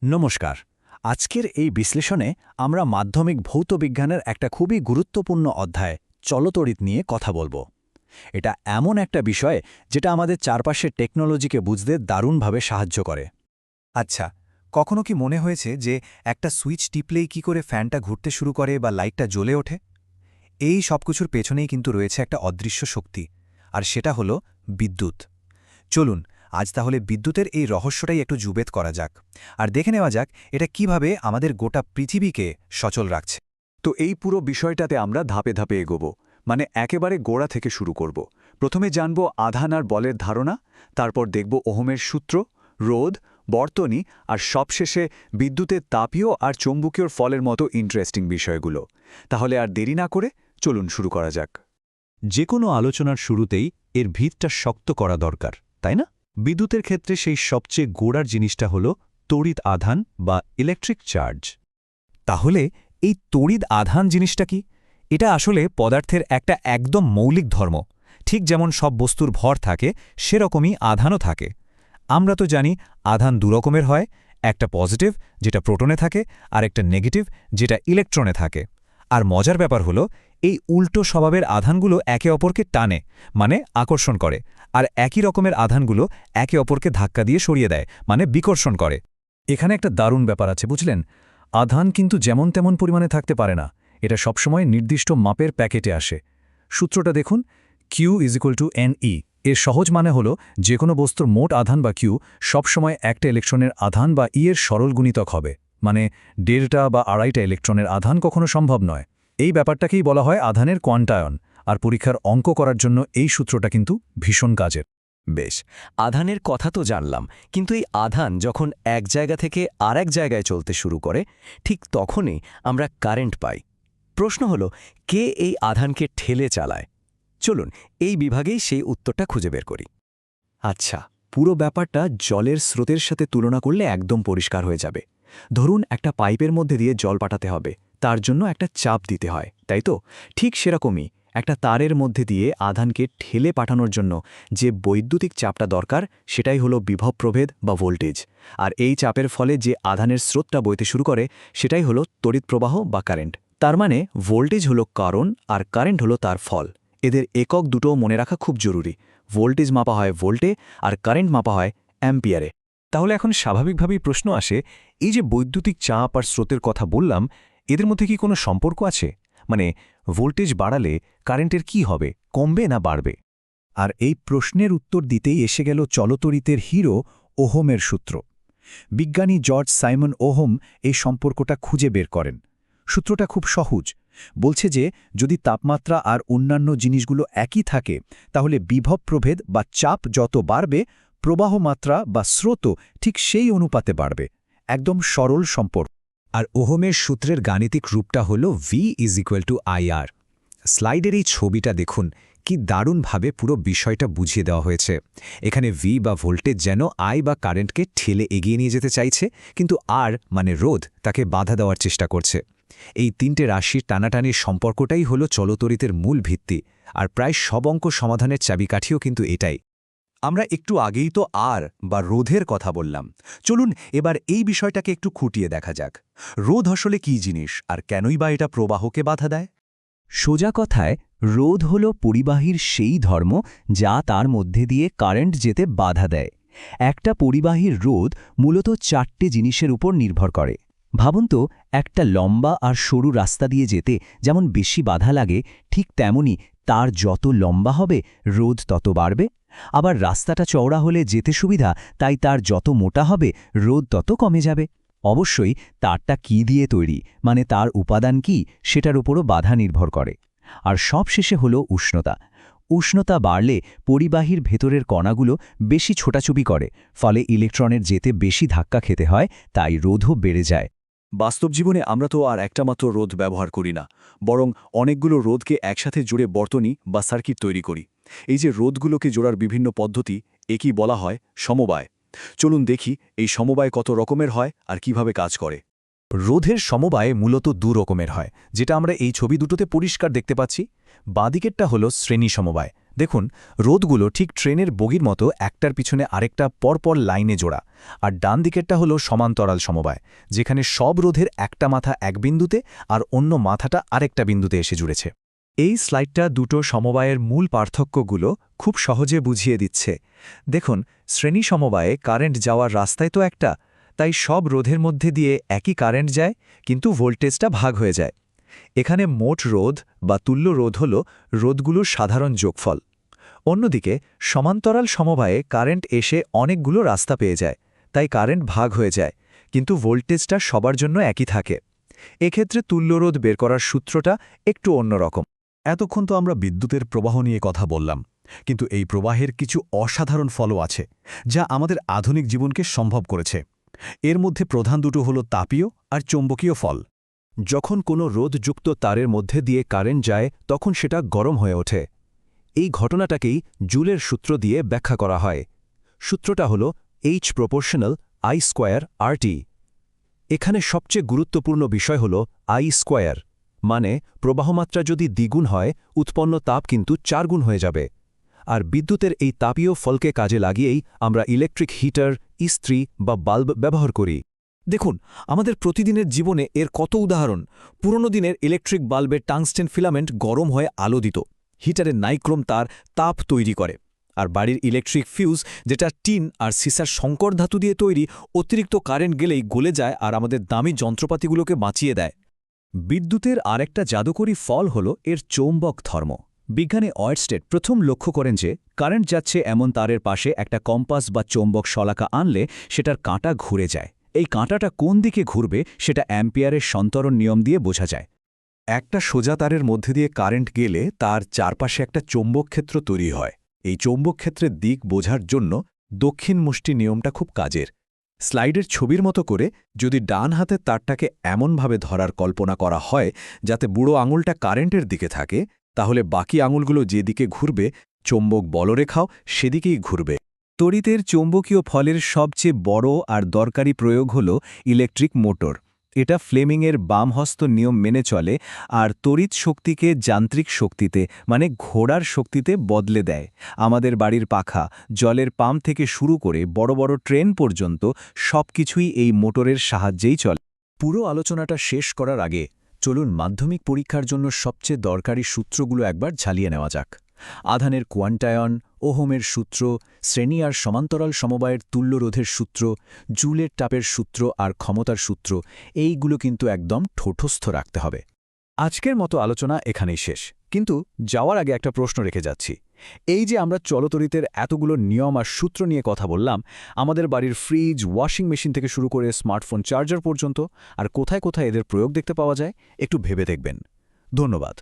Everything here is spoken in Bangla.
নমস্কার। আজকের এই বিশ্লেষণে আমরা মাধ্যমিক ভৌতবিজ্ঞানের একটা খুবই গুরুত্বপূর্ণ অধ্যায় চলতড়িৎ নিয়ে কথা বলবো। এটা এমন একটা বিষয় যেটা আমাদের চারপাশের টেকনোলজিকে বুঝতে দারুণভাবে সাহায্য করে। আচ্ছা, কখনো কি মনে হয়েছে যে একটা সুইচ টিপলেই কি করে ফ্যানটা ঘুরতে শুরু করে বা লাইটটা জ্বলে ওঠে? এই সবকিছুর পেছনেই কিন্তু রয়েছে একটা অদৃশ্য শক্তি, আর সেটা হলো বিদ্যুৎ। চলুন আজ তাহলে বিদ্যুতের এই রহস্যটাই একটু জুবেত করা যাক, আর দেখে নেওয়া যাক এটা কিভাবে আমাদের গোটা পৃথিবীকে সচল রাখছে। তো এই পুরো বিষয়টাতে আমরা ধাপে ধাপে এগোব, মানে একেবারে গোড়া থেকে শুরু করব। প্রথমে জানব আধান আর বলের ধারণা, তারপর দেখব ওহমের সূত্র, রোধ, বর্তনী, আর সবশেষে বিদ্যুতের তাপীয় আর চৌম্বকীয় ফলের মতো ইন্টারেস্টিং বিষয়গুলো। তাহলে আর দেরি না করে চলুন শুরু করা যাক। যে কোনো আলোচনার শুরুতেই এর ভিতটা শক্ত করা দরকার, তাই না? বিদ্যুতের ক্ষেত্রে সেই সবচেয়ে গোড়ার জিনিসটা হলো তড়িৎ আধান বা ইলেকট্রিক চার্জ। তাহলে এই তড়িৎ আধান জিনিসটা কি? এটা আসলে পদার্থের একটা একদম মৌলিক ধর্ম। ঠিক যেমন সব বস্তুর ভর থাকে, সেরকমই আধানও থাকে। আমরা তো জানি আধান দুরকমের হয়, একটা পজিটিভ যেটা প্রোটনে থাকে, আর একটা নেগেটিভ যেটা ইলেকট্রনে থাকে। আর মজার ব্যাপার হলো এই উল্টো স্বভাবের আধানগুলো একে অপরকে টানে, মানে আকর্ষণ করে, আর একই রকমের আধানগুলো একে অপরকে ধাক্কা দিয়ে সরিয়ে দেয়, মানে বিকর্ষণ করে। এখানে একটা দারুণ ব্যাপার আছে, বুঝলেন? আধান কিন্তু যেমন তেমন পরিমাণে থাকতে পারে না, এটা সবসময় নির্দিষ্ট মাপের প্যাকেটে আসে। সূত্রটা দেখুন, Q=NE। এর সহজ মানে হলো যে কোনো বস্তুর মোট আধান বা কিউ সবসময় একটা ইলেকট্রনের আধান বা এর সরল গুণিতক হবে, মানে দেড়টা বা আড়াইটা ইলেকট্রনের আধান কখনো সম্ভব নয়। এই ব্যাপারটাকেই বলা হয় আধানের কোয়ান্টায়ন, আর পরীক্ষার অঙ্ক করার জন্য এই সূত্রটা কিন্তু ভীষণ কাজের। বেশ, আধানের কথা তো জানলাম, কিন্তু এই আধান যখন এক জায়গা থেকে আরেক জায়গায় চলতে শুরু করে, ঠিক তখনই আমরা কারেন্ট পাই। প্রশ্ন হলো, কে এই আধানকে ঠেলে চালায়? চলুন এই বিভাগেই সেই উত্তরটা খুঁজে বের করি। আচ্ছা, পুরো ব্যাপারটা জলের স্রোতের সাথে তুলনা করলে একদম পরিষ্কার হয়ে যাবে। ধরুন একটা পাইপের মধ্যে দিয়ে জল পাঠাতে হবে, তার জন্য একটা চাপ দিতে হয়, তাই তো? ঠিক সেরকমই একটা তারের মধ্যে দিয়ে আধানকে ঠেলে পাঠানোর জন্য যে বৈদ্যুতিক চাপটা দরকার, সেটাই হলো বিভব প্রভেদ বা ভোল্টেজ। আর এই চাপের ফলে যে আধানের স্রোতটা বইতে শুরু করে, সেটাই হলো তড়িৎ প্রবাহ বা কারেন্ট। তার মানে ভোল্টেজ হলো কারণ আর কারেন্ট হলো তার ফল। এদের একক দুটো মনে রাখা খুব জরুরি। ভোল্টেজ মাপা হয় ভোল্টে, আর কারেন্ট মাপা হয় অ্যাম্পিয়ারে। তাহলে এখন স্বাভাবিকভাবেই প্রশ্ন আসে, এই যে বৈদ্যুতিক চাপ আর স্রোতের কথা বললাম, এদের মধ্যে কি কোনো সম্পর্ক আছে? মানে ভোল্টেজ বাড়ালে কারেন্টের কি হবে, কমবে না বাড়বে? আর এই প্রশ্নের উত্তর দিতেই এসে গেল চলতড়িতের হিরো ওহমের সূত্র। বিজ্ঞানী জর্জ সাইমন ওহম এই সম্পর্কটা খুঁজে বের করেন। সূত্রটা খুব সহজ, বলছে যে যদি তাপমাত্রা আর অন্যান্য জিনিসগুলো একই থাকে, তাহলে বিভব প্রভেদ বা চাপ যত বাড়বে, প্রবাহ মাত্রা বা স্রোত ঠিক সেই অনুপাতে বাড়বে। একদম সরল সম্পর্ক। আর ওহমের সূত্রের গাণিতিক রূপটা হল V=IR। স্লাইডের এই ছবিটা দেখুন, কি দারুণভাবে পুরো বিষয়টা বুঝিয়ে দেওয়া হয়েছে। এখানে V বা ভোল্টেজ যেন I বা কারেন্টকে ঠেলে এগিয়ে নিয়ে যেতে চাইছে, কিন্তু R মানে রোধ তাকে বাধা দেওয়ার চেষ্টা করছে। এই তিনটে রাশির টানাটানির সম্পর্কটাই হলো চলতড়িতের মূল ভিত্তি, আর প্রায় সব অঙ্ক সমাধানের চাবিকাঠিও কিন্তু এটাই। আমরা একটু আগেই তো আর বা রোধের কথা বললাম। চলুন এবার এই বিষয়টাকে একটু খুঁটিয়ে দেখা যাক। রোধ আসলে কী জিনিস, আর কেনই বা এটা প্রবাহকে বাধা দেয়? সোজা কথায়, রোধ হল পরিবাহীর সেই ধর্ম যা তার মধ্যে দিয়ে কারেন্ট যেতে বাধা দেয়। একটা পরিবাহীর রোধ মূলত চারটে জিনিসের উপর নির্ভর করে। ভাবুন তো, একটা লম্বা আর সরু রাস্তা দিয়ে যেতে যেমন বেশি বাধা লাগে, ঠিক তেমনি তার যত লম্বা হবে রোধ তত বাড়বে। আবার রাস্তাটা চওড়া হলে যেতে সুবিধা, তাই তার যত মোটা হবে রোধ তত কমে যাবে। অবশ্যই তারটা কি দিয়ে তৈরি, মানে তার উপাদান কি, সেটার উপরও বাধা নির্ভর করে। আর সবশেষে হলো উষ্ণতা। উষ্ণতা বাড়লে পরিবাহীর ভেতরের কণাগুলো বেশি ছোটাছুপি করে, ফলে ইলেকট্রনের যেতে বেশি ধাক্কা খেতে হয়, তাই রোধও বেড়ে যায়। বাস্তব জীবনে আমরা তো আর একটা মাত্র রোধ ব্যবহার করি না, বরং অনেকগুলো রোধকে একসাথে জুড়ে বর্তনী বা সার্কিট তৈরি করি। এই যে রোধগুলোকে জোড়ার বিভিন্ন পদ্ধতি, একই বলা হয় সমবায়। চলুন দেখি এই সমবায় কত রকমের হয় আর কিভাবে কাজ করে। রোধের সমবায় মূলত দু রকমের হয়, যেটা আমরা এই ছবি দুটোতে পরিষ্কার দেখতে পাচ্ছি। বাঁদিকেরটা হলো শ্রেণী সমবায়। দেখুন, রোধগুলো ঠিক ট্রেনের বগির মতো একটার পিছনে আরেকটা পরপর লাইনে জোড়া। আর ডান দিকেরটা হলো সমান্তরাল সমবায়, যেখানে সব রোধের একটা মাথা এক বিন্দুতে আর অন্য মাথাটা আরেকটা বিন্দুতে এসে জুড়েছে। এই স্লাইডটা দুটো সমবায়ের মূল পার্থক্যগুলো খুব সহজে বুঝিয়ে দিচ্ছে। দেখুন, শ্রেণী সমবায়ে কারেন্ট যাওয়ার রাস্তায় তো একটা, তাই সব রোধের মধ্যে দিয়ে একই কারেন্ট যায়, কিন্তু ভোল্টেজটা ভাগ হয়ে যায়। এখানে মোট রোধ বা তুল্য রোধ হল রোধগুলোর সাধারণ যোগফল। অন্যদিকে সমান্তরাল সমবায়ে কারেন্ট এসে অনেকগুলো রাস্তা পেয়ে যায়, তাই কারেন্ট ভাগ হয়ে যায়, কিন্তু ভোল্টেজটা সবার জন্য একই থাকে। এক্ষেত্রে তুল্যরোধ বের করার সূত্রটা একটু অন্যরকম। এতক্ষণ তো আমরা বিদ্যুতের প্রবাহ নিয়ে কথা বললাম, কিন্তু এই প্রবাহের কিছু অসাধারণ ফলও আছে, যা আমাদের আধুনিক জীবনকে সম্ভব করেছে। এর মধ্যে প্রধান দুটো হলো তাপীয় আর চৌম্বকীয় ফল। যখন কোনো রোধযুক্ত তারের মধ্যে দিয়ে কারেন্ট যায়, তখন সেটা গরম হয়ে ওঠে। এই ঘটনাটাকেই জুলের সূত্র দিয়ে ব্যাখ্যা করা হয়। সূত্রটা হল H proportional I square RT। এখানে সবচেয়ে গুরুত্বপূর্ণ বিষয় হল I স্কোয়ার, মানে প্রবাহমাত্রা যদি দ্বিগুণ হয়, উৎপন্ন তাপ কিন্তু 4 গুণ হয়ে যাবে। আর বিদ্যুতের এই তাপীয় ফলকে কাজে লাগিয়েই আমরা ইলেকট্রিক হিটার, ইস্ত্রি বা বাল্ব ব্যবহার করি। দেখুন, আমাদের প্রতিদিনের জীবনে এর কত উদাহরণ। পুরনো দিনের ইলেকট্রিক বাল্বের টাংস্টেন ফিলামেন্ট গরম হয়ে আলো দিত, হিটারের নাইক্রোম তার তাপ তৈরি করে। আর বাড়ির ইলেকট্রিক ফিউজ, যেটা টিন আর সিসার সংকর ধাতু দিয়ে তৈরি, অতিরিক্ত কারেন্ট গেলেই গলে যায় আর আমাদের দামি যন্ত্রপাতিগুলোকে বাঁচিয়ে দেয়। বিদ্যুতের আরেকটা জাদুকরী ফল হল এর চৌম্বক ধর্ম। বিজ্ঞানী অয়েরস্টেড প্রথম লক্ষ্য করেন যে কারেন্ট যাচ্ছে এমন তারের পাশে একটা কম্পাস বা চৌম্বক শলাকা আনলে সেটার কাঁটা ঘুরে যায়। এই কাঁটাটা কোন দিকে ঘুরবে সেটা অ্যাম্পিয়ারের সন্তরণ নিয়ম দিয়ে বোঝা যায়। একটা সোজা তারের মধ্যে দিয়ে কারেন্ট গেলে তার চারপাশে একটা চৌম্বক ক্ষেত্র তৈরি হয়। এই চৌম্বক ক্ষেত্রের দিক বোঝার জন্য দক্ষিণ মুষ্টি নিয়মটা খুব কাজের। স্লাইডের ছবির মতো করে যদি ডান হাতের তারটাকে এমনভাবে ধরার কল্পনা করা হয় যাতে বুড়ো আঙুলটা কারেন্টের দিকে থাকে, তাহলে বাকি আঙুলগুলো যেদিকে ঘুরবে, চৌম্বক বলরেখাও সেদিকেই ঘুরবে। তড়িতের চৌম্বকীয় ফলের সবচেয়ে বড় আর দরকারি প্রয়োগ হল ইলেকট্রিক মোটর। এটা ফ্লেমিংয়ের বামহস্ত নিয়ম মেনে চলে আর তড়িৎ শক্তিকে যান্ত্রিক শক্তিতে, মানে ঘোড়ার শক্তিতে বদলে দেয়। আমাদের বাড়ির পাখা, জলের পাম্প থেকে শুরু করে বড় বড় ট্রেন পর্যন্ত সবকিছুই এই মোটরের সাহায্যেই চলে। পুরো আলোচনাটা শেষ করার আগে চলুন মাধ্যমিক পরীক্ষার জন্য সবচেয়ে দরকারি সূত্রগুলো একবার ঝালিয়ে নেওয়া যাক। আধানের কোয়ান্টায়ন, ওহমের সূত্র, শ্রেণী আর সমান্তরাল সমবায়ের তুল্যরোধের সূত্র, জুলের তাপের সূত্র আর ক্ষমতার সূত্র, এইগুলো কিন্তু একদম ঠোঁটস্থ রাখতে হবে। আজকের মতো আলোচনা এখানেই শেষ, কিন্তু যাওয়ার আগে একটা প্রশ্ন রেখে যাচ্ছি। এই যে আমরা চলতড়িতের এতগুলো নিয়ম আর সূত্র নিয়ে কথা বললাম, আমাদের বাড়ির ফ্রিজ, ওয়াশিং মেশিন থেকে শুরু করে স্মার্টফোন চার্জার পর্যন্ত, আর কোথায় কোথায় এদের প্রয়োগ দেখতে পাওয়া যায়, একটু ভেবে দেখবেন। ধন্যবাদ।